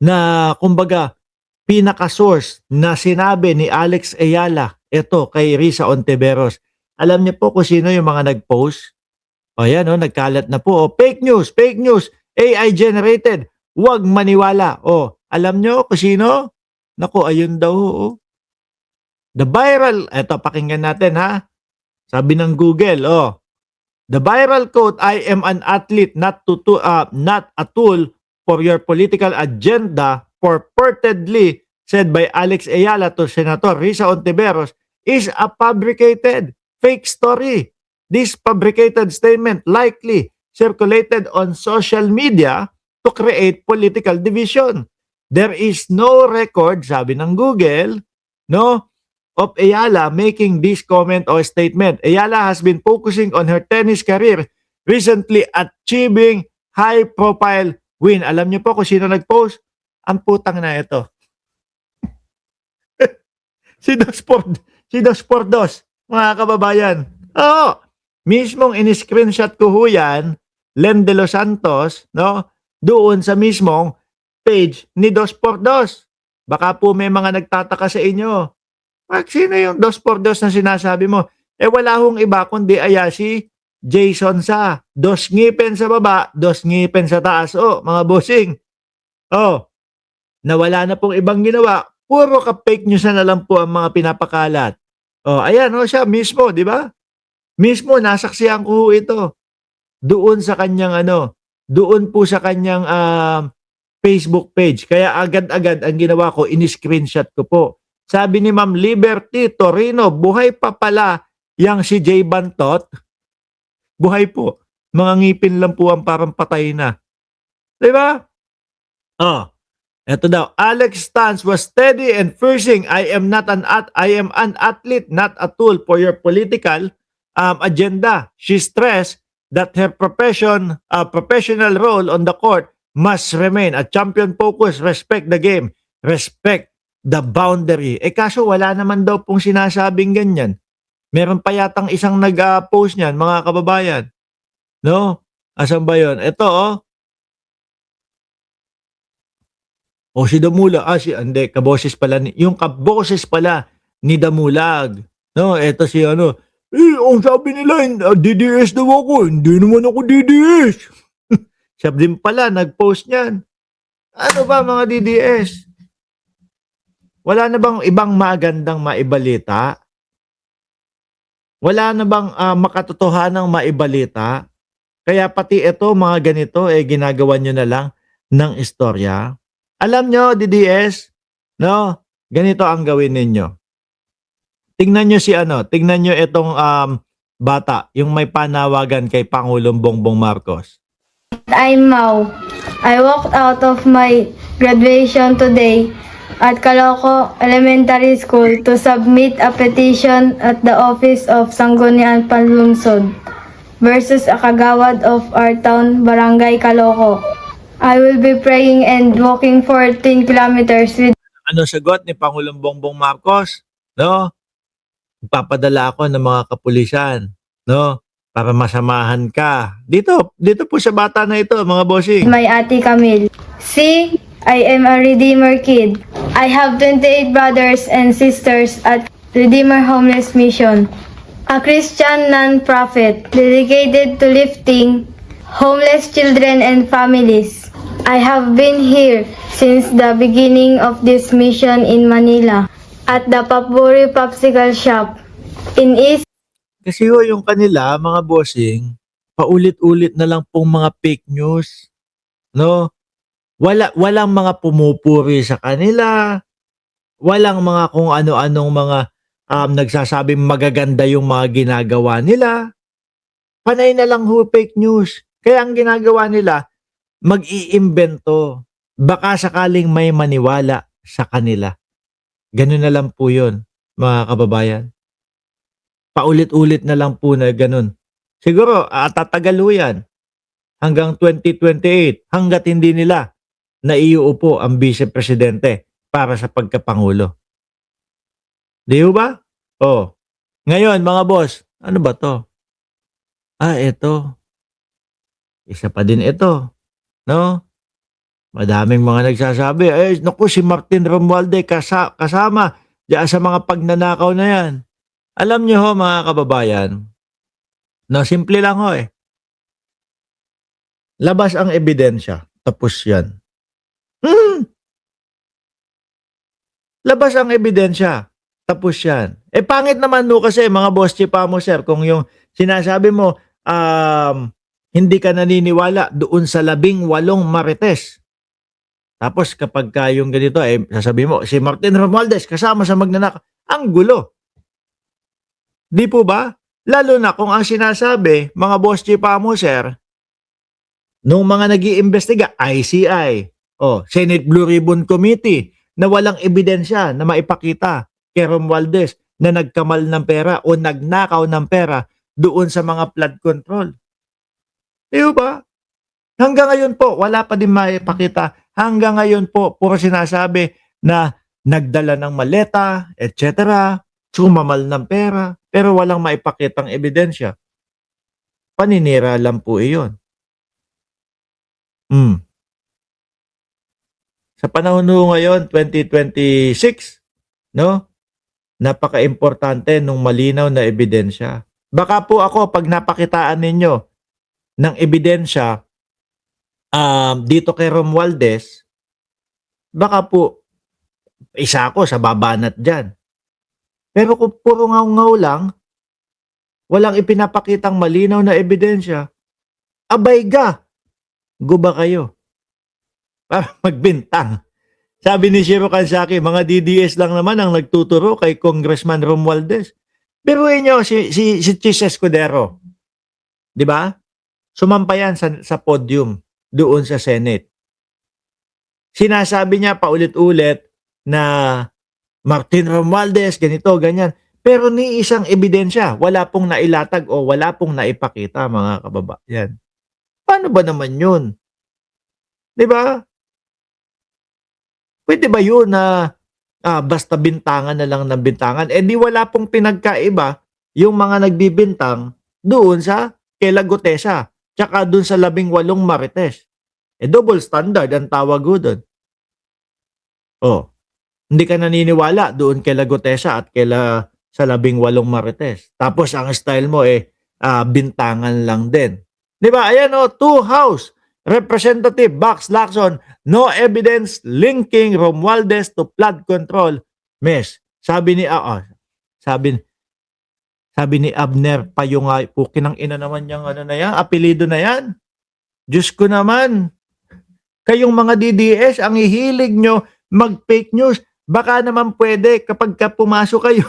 na kumbaga pinaka-source na sinabi ni Alex Ayala ito kay Risa Ontiveros. Alam niyo po kung sino yung mga nag-post? O yan o, nagkalat na po. O, fake news, AI generated. Huwag maniwala. O, alam niyo kung sino? Naku, ayun daw. O. The viral, eto pakinggan natin ha. Sabi ng Google, the viral quote, "I am an athlete, not a tool for your political agenda," purportedly said by Alex Ayala to Senator Risa Ontiveros, is a fabricated fake story. This fabricated statement likely circulated on social media to create political division. There is no record, sabi ng Google, no, of Ayala making this comment or statement. Ayala has been focusing on her tennis career, recently achieving high-profile win. Alam niyo po kung sino nag-post? Ang putang na ito. Si Dos Pordos, mga kababayan. Oo, mismong in-screenshot ko ho yan, Len de los Santos, no? Doon sa mismong page ni Dos Pordos. Baka po may mga nagtataka sa inyo. Sino yung Dos Pordos na sinasabi mo? Wala hong iba kundi si Jason Sa. Dos ngipin sa baba, dos ngipin sa taas. Mga bossing. Nawala na pong ibang ginawa. Puro ka-fake news na lang po ang mga pinapakalat. Ayan, siya mismo, di ba? Mismo, nasaksihan ko ito. Doon sa kanyang doon po sa kanyang Facebook page. Kaya agad-agad ang ginawa ko, in-screenshot ko po. Sabi ni Ma'am Liberty Torino, buhay pa pala yang si Jay Bantot. Buhay po. Mga ngipin lang po ang parang patay na. Diba? Eto daw. Alex stance was steady and fiercing. I am an athlete, not a tool for your political agenda. She stressed that her professional role on the court must remain a champion focus, respect the game, respect the boundary. Kaso wala naman daw pong sinasabing ganyan. Meron pa yatang isang nag-post niyan, mga kababayan. No? Asan ba yun? Ito, si Damulag. Hindi, kaboses pala. Yung kaboses pala ni Damulag. No? Ito si ang sabi nila, DDS daw ako. Hindi naman ako DDS. Siya din pala, nag-post niyan. Ano ba mga DDS? Wala na bang ibang magandang maibalita? Wala na bang makatotohanang maibalita? Kaya pati ito, mga ganito, ginagawa nyo na lang ng istorya. Alam nyo, DDS, no? Ganito ang gawin ninyo. Tingnan nyo tingnan nyo itong bata, yung may panawagan kay Pangulong Bongbong Marcos. I'm Mau. I walked out of my graduation today at Caloocan Elementary School to submit a petition at the office of Sangguniang Panlungsod versus a kagawad of our town, Barangay Caloocan. I will be praying and walking 14 kilometers with... Ano sagot ni Pangulong Bongbong Marcos? No? Ipapadala ako ng mga kapulisan, no? Para masamahan ka. Dito po sa bata na ito, mga bossing. My ate Camille. See, I am a Redeemer kid. I have 28 brothers and sisters at Redeemer Homeless Mission, a Christian non-profit dedicated to lifting homeless children and families. I have been here since the beginning of this mission in Manila at the Papuri Popsicle Shop in East. Kasi yung kanila, mga bossing, paulit-ulit na lang pong mga fake news. No? Walang mga pumupuri sa kanila. Walang mga kung ano-anong mga nagsasabing magaganda yung mga ginagawa nila. Panay na lang fake news. Kaya ang ginagawa nila, mag-iimbento. Baka sakaling may maniwala sa kanila. Ganun na lang po yun, mga kababayan. Paulit-ulit na lang po na ganun. Siguro, tatagal ho yan hanggang 2028 hanggat hindi nila naiuupo ang vice-presidente para sa pagkapangulo. Di ba? Ngayon, mga boss, ano ba to? Ito. Isa pa din ito. No? Madaming mga nagsasabi, "Eh, naku si Martin Romualdez kasama diyan sa mga pagnanakaw na 'yan." Alam niyo ho mga kababayan, no, simple lang ho, eh. Labas ang ebidensya, tapos 'yan. Hmm, labas ang ebidensya, tapos 'yan. Eh, pangit naman ho kasi mga boss chipa mo sir kung yung sinasabi mo, hindi ka naniniwala doon sa 18 marites. Tapos kapagka yung ganito, eh, sasabihin mo, si Martin Romualdez kasama sa magnanakaw. Ang gulo, 'di po ba? Lalo na kung ang sinasabi, mga boss chipa mo sir, nung mga nag-iimbestiga, ICI, Senate Blue Ribbon Committee, na walang ebidensya na maipakita kay Romualdez na nagkamal ng pera o nagnakaw ng pera doon sa mga flood control. Di ba? Hanggang ngayon po, wala pa din maipakita. Hanggang ngayon po, puro sinasabi na nagdala ng maleta, etc., sumamal ng pera, pero walang maipakitang ebidensya. Paninira lang po iyon. Sa panahon ho ngayon, 2026, no? Napaka-importante nung malinaw na ebidensya. Baka po ako, pag napakitaan ninyo ng ebidensya dito kay Romualdez, baka po isa ako sa babanat dyan. Pero kung puro ngaw-ngaw lang, walang ipinapakitang malinaw na ebidensya, abay ga, guba kayo. Para magbintang. Sabi ni Shiro Kansaki, mga DDS lang naman ang nagtuturo kay Congressman Romualdez. Biruin nyo si Chis Escudero. Di ba? Sumampa yan sa podium doon sa Senate. Sinasabi niya paulit-ulit na Martin Romualdez, ganito, ganyan. Pero ni isang ebidensya, wala pong nailatag o wala pong naipakita, mga kababayan. Paano ba naman yun? Di ba? Pwede ba yun na basta bintangan na lang ng bintangan? Eh di wala pong pinagkaiba yung mga nagbibintang doon sa kila Gutesa tsaka doon sa 18 marites. Eh double standard ang tawag ko doon. Hindi ka naniniwala doon kila Gutesa at kila sa 18 marites. Tapos ang style mo bintangan lang din. Di ba? Ayan two house. Representative Bax Lacson, no evidence linking Romualdez to flood control. Mes, sabi ni Abner Payungay, pukin ng ina naman yung ano na yan, apelido na yan. Diyos ko naman. Kayong mga DDS, ang hihilig nyo mag-fake news. Baka naman pwede kapag pumasok kayo